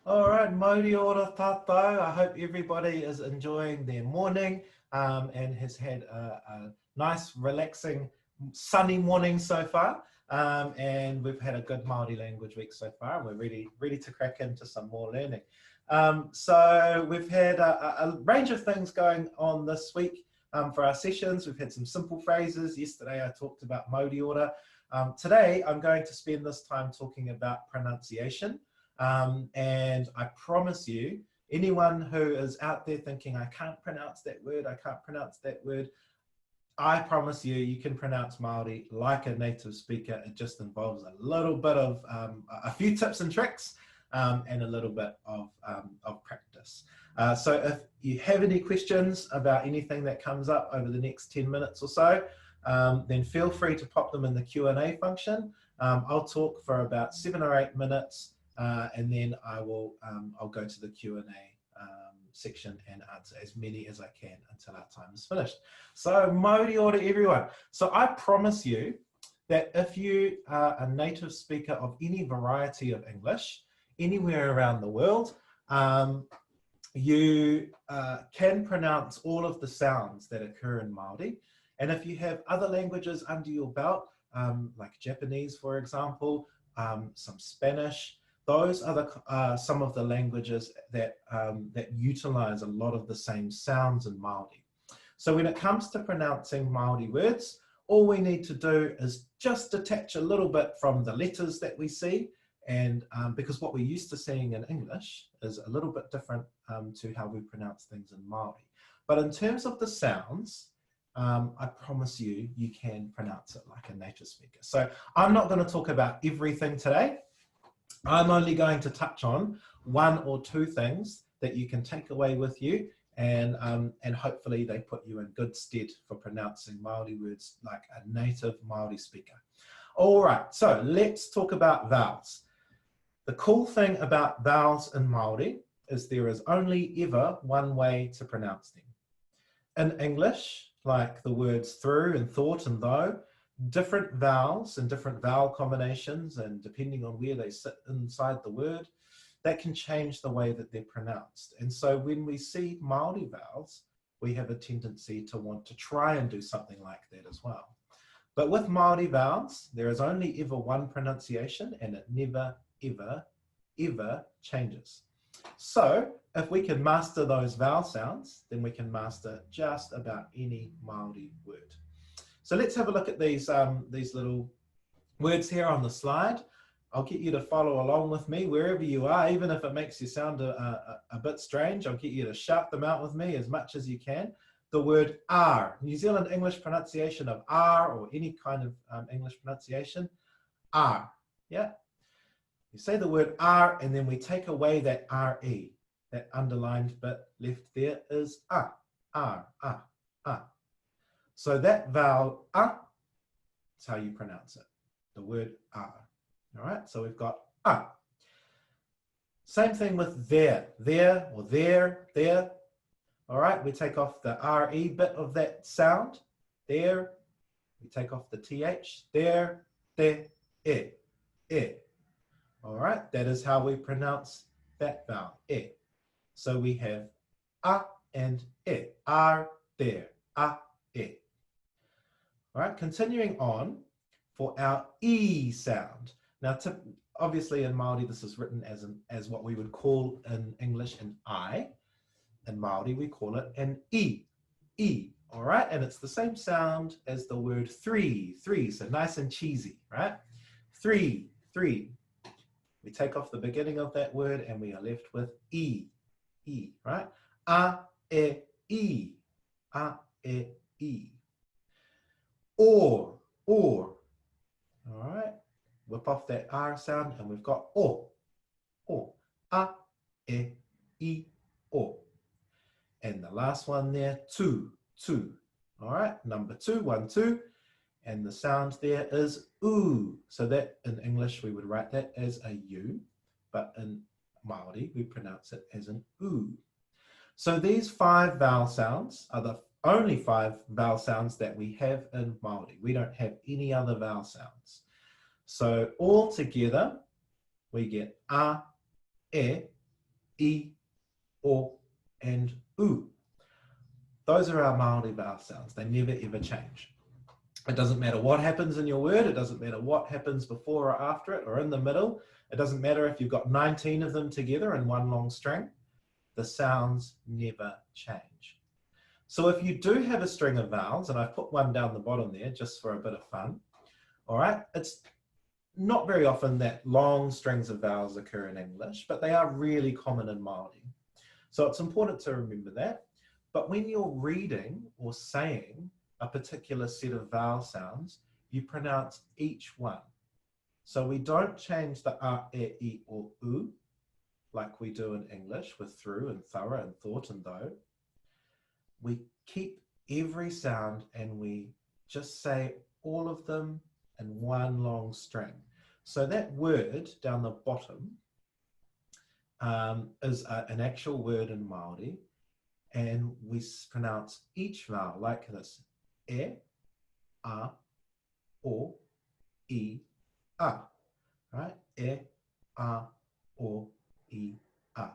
All right, Mauri ora tātou. I hope everybody is enjoying their morning and has had a nice, relaxing, sunny morning so far. And we've had a good Māori language week so far, and we're ready to crack into some more learning. So we've had a range of things going on this week for our sessions. We've had some simple phrases. Yesterday I talked about Mauri ora. Today I'm going to spend this time talking about pronunciation. And I promise you, anyone who is out there thinking, I can't pronounce that word, I promise you, you can pronounce Māori like a native speaker. It just involves a little bit of, a few tips and tricks and a little bit of practice. So if you have any questions about anything that comes up over the next 10 minutes or so, then feel free to pop them in the Q&A function. I'll talk for about 7 or 8 minutes. And then I'll go to the Q&A section and answer as many as I can until our time is finished. So Mauri ora everyone. So I promise you that if you are a native speaker of any variety of English, anywhere around the world, you can pronounce all of the sounds that occur in Māori. And if you have other languages under your belt, like Japanese, for example, some Spanish, those are some of the languages that utilize a lot of the same sounds in Māori. So when it comes to pronouncing Māori words, all we need to do is just detach a little bit from the letters that we see, and because what we're used to seeing in English is a little bit different to how we pronounce things in Māori. But in terms of the sounds, I promise you, you can pronounce it like a native speaker. So I'm not going to talk about everything today. I'm only going to touch on 1 or 2 things that you can take away with you, and hopefully they put you in good stead for pronouncing Māori words like a native Māori speaker. All right, so let's talk about vowels. The cool thing about vowels in Māori is there is only ever one way to pronounce them. In English, like the words through and thought and though, different vowels and different vowel combinations, and depending on where they sit inside the word, that can change the way that they're pronounced. And so when we see Māori vowels, we have a tendency to want to try and do something like that as well. But with Māori vowels, there is only ever one pronunciation, and it never, ever, ever changes. So if we can master those vowel sounds, then we can master just about any Māori word. So let's have a look at these little words here on the slide. I'll get you to follow along with me wherever you are, even if it makes you sound a bit strange. I'll get you to shout them out with me as much as you can. The word R, New Zealand English pronunciation of R, or any kind of English pronunciation, R, yeah? You say the word R, and then we take away that R-E, that underlined bit left there is R, R, R, R. So that vowel is how you pronounce it, the word R. All right, so we've got R. Same thing with there or there. All right, we take off the RE bit of that sound, there. We take off the TH, there, e. All right, that is how we pronounce that vowel, e. So we have A and E, R, there, A, E. All right, continuing on for our E sound. Now, obviously in Māori, this is written as what we would call in English an I. In Māori, we call it an E, E, all right? And it's the same sound as the word three, so nice and cheesy, right? Three. We take off the beginning of that word and we are left with E, right? A, E, A, E. Or, all right? Whip off that R sound and we've got O, A, E, O. And the last one there, two, all right? Number 2, 1, 2. And the sound there is oo. So that in English, we would write that as a U, but in Māori, we pronounce it as an oo. So these 5 vowel sounds are the only 5 vowel sounds that we have in Māori. We don't have any other vowel sounds. So all together, we get A, E, I, O, and U. Those are our Māori vowel sounds. They never ever change. It doesn't matter what happens in your word. It doesn't matter what happens before or after it or in the middle. It doesn't matter if you've got 19 of them together in one long string. The sounds never change. So if you do have a string of vowels, and I've put one down the bottom there just for a bit of fun, all right, it's not very often that long strings of vowels occur in English, but they are really common in Māori. So it's important to remember that. But when you're reading or saying a particular set of vowel sounds, you pronounce each one. So we don't change the a, e, I, or u like we do in English with through and thorough and thought and though. We keep every sound and we just say all of them in one long string. So that word down the bottom is an actual word in Māori, and we pronounce each vowel like this: e, a, o, I, a. Right? E, a, o, I, a.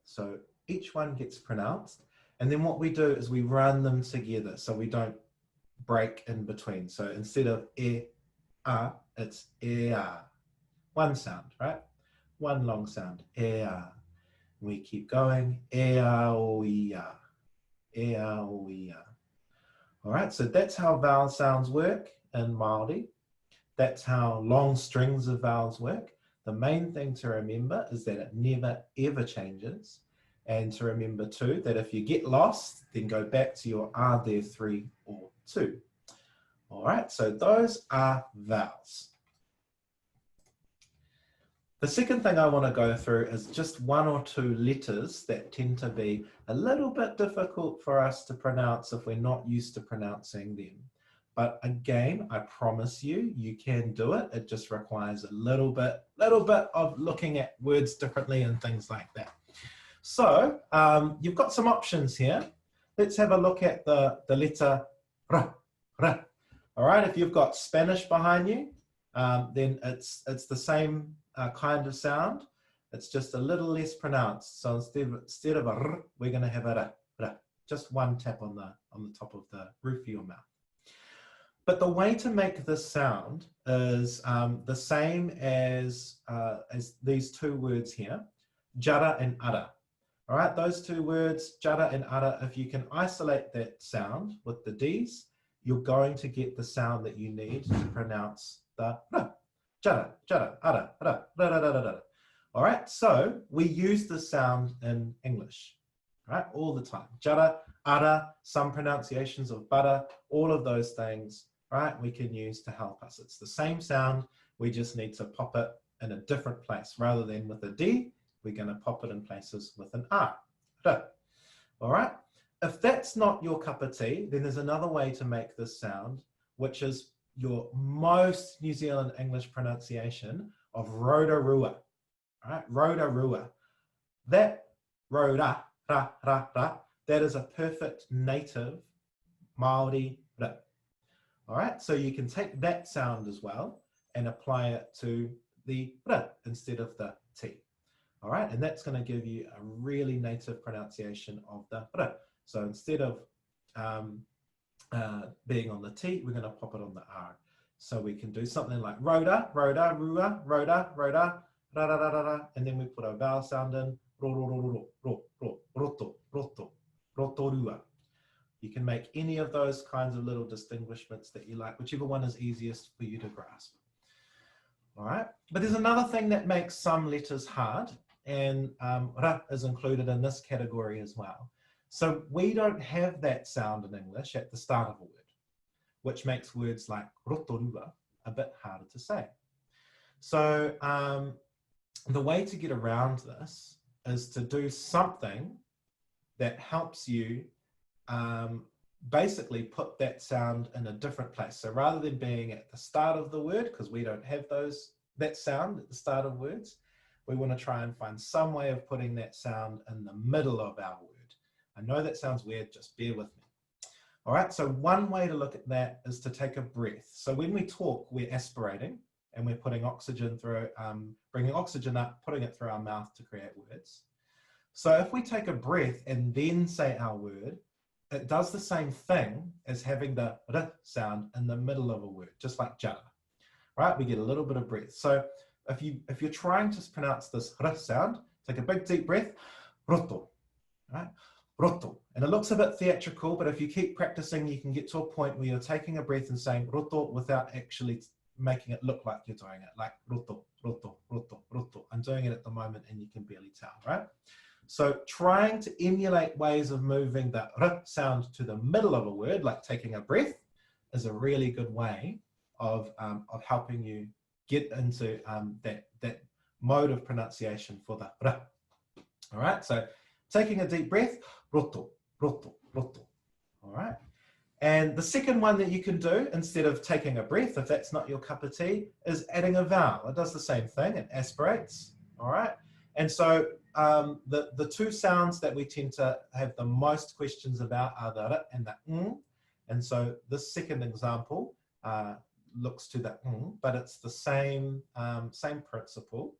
So each one gets pronounced, and then what we do is we run them together so we don't break in between. So instead of e, a, it's e, a. One sound, right? One long sound, e, a. We keep going, e, a, o, I, a. E, a, o, I, a. All right, so that's how vowel sounds work in Māori. That's how long strings of vowels work. The main thing to remember is that it never ever changes. And to remember too, that if you get lost, then go back to your are there 3 or 2. All right, so those are vowels. The second thing I want to go through is just 1 or 2 letters that tend to be a little bit difficult for us to pronounce if we're not used to pronouncing them. But again, I promise you, you can do it. It just requires a little bit of looking at words differently and things like that. So you've got some options here. Let's have a look at the letter R, R. All right, if you've got Spanish behind you, then it's the same kind of sound. It's just a little less pronounced. So instead of a R, we're going to have a R, R. Just one tap on the top of the roof of your mouth. But the way to make this sound is the same as these 2 words here, jara and ara. All right, those 2 words, jara and ara, if you can isolate that sound with the Ds, you're going to get the sound that you need to pronounce the ra. Jara, jara, ara, ra, ra, ra, ra, ra, ra. All right, so we use the sound in English, right, all the time. Jara, ara, some pronunciations of butter, all of those things, right, we can use to help us. It's the same sound, we just need to pop it in a different place. Rather than with a D, we're going to pop it in places with an R. All right, if that's not your cup of tea, then there's another way to make this sound, which is your most New Zealand English pronunciation of Rotorua. All right, Rotorua. That Roda, ra, ra, ra, that is a perfect native Māori ra. All right, so you can take that sound as well and apply it to the ra instead of the T. All right, and that's going to give you a really native pronunciation of the ra. So instead of being on the T, we're going to pop it on the R. So we can do something like roda, roda, rua, roda, roda, ra, ra, ra, ra, ra, and then we put our vowel sound in, ro, ro, ro, ro, ro, ro, roto, roto, rotorua. You can make any of those kinds of little distinguishments that you like, whichever one is easiest for you to grasp. All right, but there's another thing that makes some letters hard, and ra is included in this category as well. So we don't have that sound in English at the start of a word, which makes words like rotorua a bit harder to say. So the way to get around this is to do something that helps you basically put that sound in a different place. So rather than being at the start of the word, because we don't have that sound at the start of words, we want to try and find some way of putting that sound in the middle of our word. I know that sounds weird, just bear with me. All right, so one way to look at that is to take a breath. So when we talk, we're aspirating and we're putting oxygen through, bringing oxygen up, putting it through our mouth to create words. So if we take a breath and then say our word, it does the same thing as having the r sound in the middle of a word, just like jara, right? We get a little bit of breath. So if you're trying to pronounce this r sound, take a big deep breath, roto, right? Roto. And it looks a bit theatrical, but if you keep practicing, you can get to a point where you're taking a breath and saying roto without actually making it look like you're doing it, like roto, roto, roto, roto. I'm doing it at the moment and you can barely tell, right? So trying to emulate ways of moving the r sound to the middle of a word, like taking a breath, is a really good way of helping you get into that mode of pronunciation for the r. All right, so taking a deep breath, roto, roto, roto. All right. And the second one that you can do instead of taking a breath, if that's not your cup of tea, is adding a vowel. It does the same thing, it aspirates. All right. And so the two sounds that we tend to have the most questions about are the r and the ng. And so this second example looks to the ng, but it's the same principle.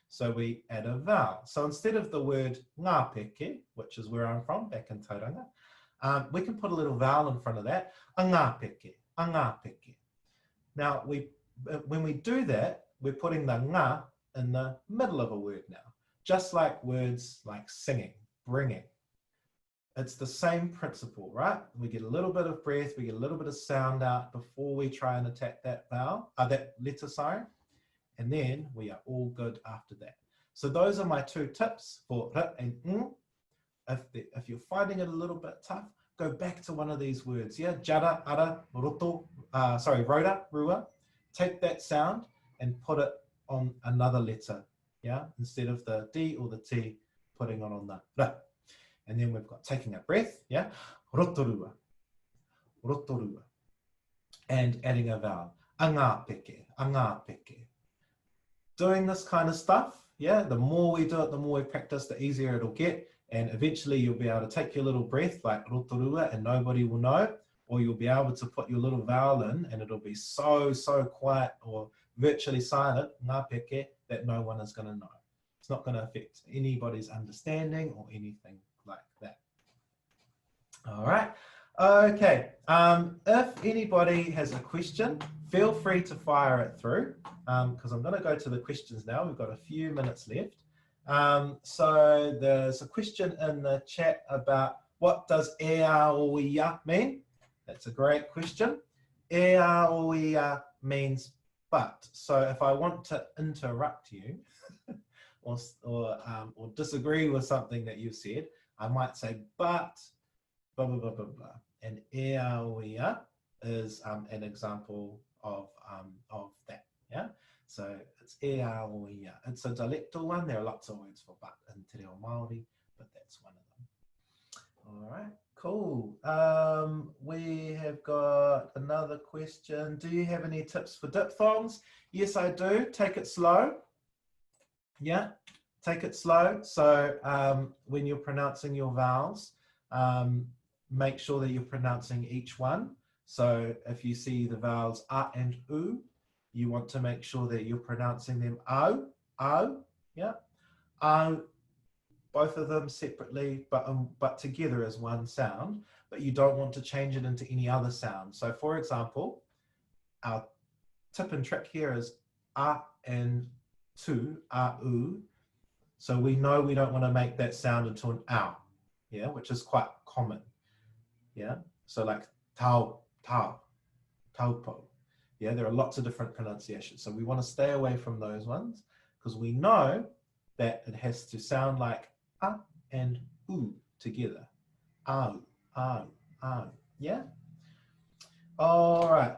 So we add a vowel. So instead of the word ngā peke, which is where I'm from, back in Tauranga, we can put a little vowel in front of that, a ngā peke, a ngā peke. Now, when we do that, we're putting the ngā in the middle of a word now, just like words like singing, bringing. It's the same principle, right? We get a little bit of breath, we get a little bit of sound out before we try and attack that vowel, that letter, sorry. And then we are all good after that. So those are my two tips for r and ng. If you're finding it a little bit tough, go back to one of these words. Yeah, jara, ara, roto, roda, rua. Take that sound and put it on another letter. Yeah, instead of the D or the T, putting it on the r. And then we've got taking a breath. Yeah, rotorua, rotorua. And adding a vowel. Anga peke, anga peke. Doing this kind of stuff, yeah, the more we do it, the more we practice, the easier it'll get. And eventually you'll be able to take your little breath like rotorua and nobody will know, or you'll be able to put your little vowel in and it'll be so quiet or virtually silent, ngā peke, that no one is going to know. It's not going to affect anybody's understanding or anything like that. All right. Okay. If anybody has a question, feel free to fire it through because I'm going to go to the questions now. We've got a few minutes left. So there's a question in the chat about what does e a o ia mean? That's a great question. E a o ia means but. So if I want to interrupt you or disagree with something that you've said, I might say but blah blah blah blah blah. And e a o ia is an example of that. Yeah. So it's e a o ia. It's a dialectal one. There are lots of words for but in Te Reo Māori, but that's one of them. All right, cool. We have got another question. Do you have any tips for diphthongs? Yes, I do. Take it slow. Yeah, take it slow. So when you're pronouncing your vowels, make sure that you're pronouncing each one. So if you see the vowels a and u, you want to make sure that you're pronouncing them au, yeah, au, both of them separately, but together as one sound. But you don't want to change it into any other sound. So for example, our tip and trick here is a and tu, au. So we know we don't want to make that sound into an ow, yeah, which is quite common. Yeah, so like tau, taupo. Yeah, there are lots of different pronunciations. So we want to stay away from those ones because we know that it has to sound like a and u together. Au, au, au. Yeah? All right,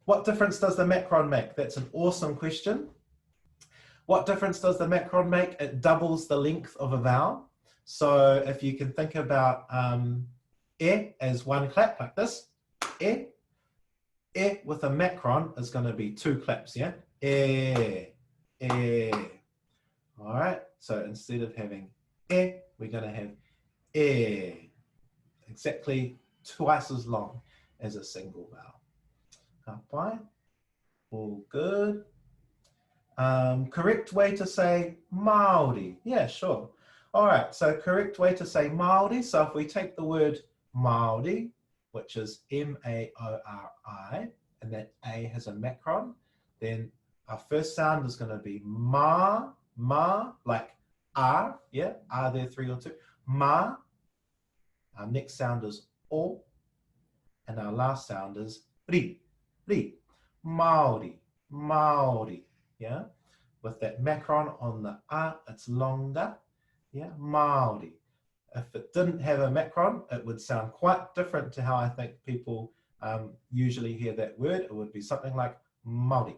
what difference does the macron make? That's an awesome question. What difference does the macron make? It doubles the length of a vowel. So if you can think about e as one clap like this, e with a macron is going to be two claps, yeah? E. All right, so instead of having e, we're going to have e, exactly twice as long as a single vowel. Kapai, all good. Correct way to say Māori. Yeah, sure. All right, so correct way to say Māori. So if we take the word Māori, which is M-A-O-R-I, and that A has a macron, then our first sound is going to be ma, like R, yeah, are there 3 or 2? Ma. Our next sound is o, and our last sound is ri, Māori, yeah. With that macron on the A, it's longer, yeah, Māori. If it didn't have a macron, it would sound quite different to how I think people usually hear that word. It would be something like Māori,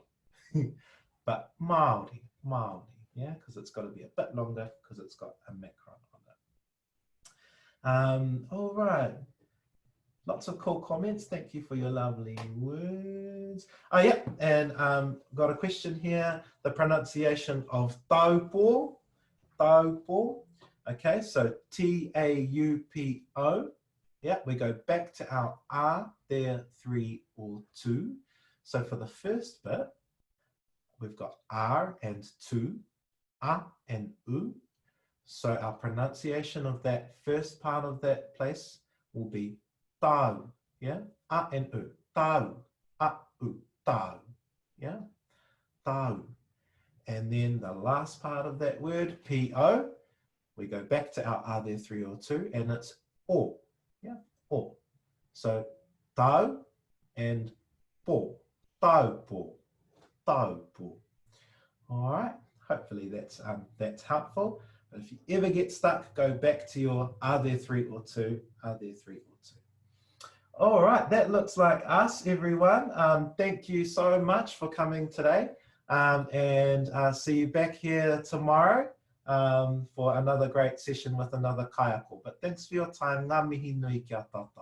but Māori, yeah, because it's got to be a bit longer because it's got a macron on it. All right. Lots of cool comments. Thank you for your lovely words. Oh, yeah, and got a question here. The pronunciation of taupo. Okay, so T-A-U-P-O. Yeah, we go back to our are there 3 or 2. So for the first bit, we've got are and 2, a and u. So our pronunciation of that first part of that place will be tau, yeah, a and u, tau, a, u, tau, yeah, tau. And then the last part of that word, P-O, we go back to our are there 3 or 2, and it's o, yeah, o. So tau and po, taupo. All right, hopefully that's helpful. But if you ever get stuck, go back to your are there 3 or 2, are there 3 or 2. All right, that looks like us, everyone. Thank you so much for coming today, and see you back here tomorrow for another great session with another kaiako. But thanks for your time. Ngā mihi nui kia tata.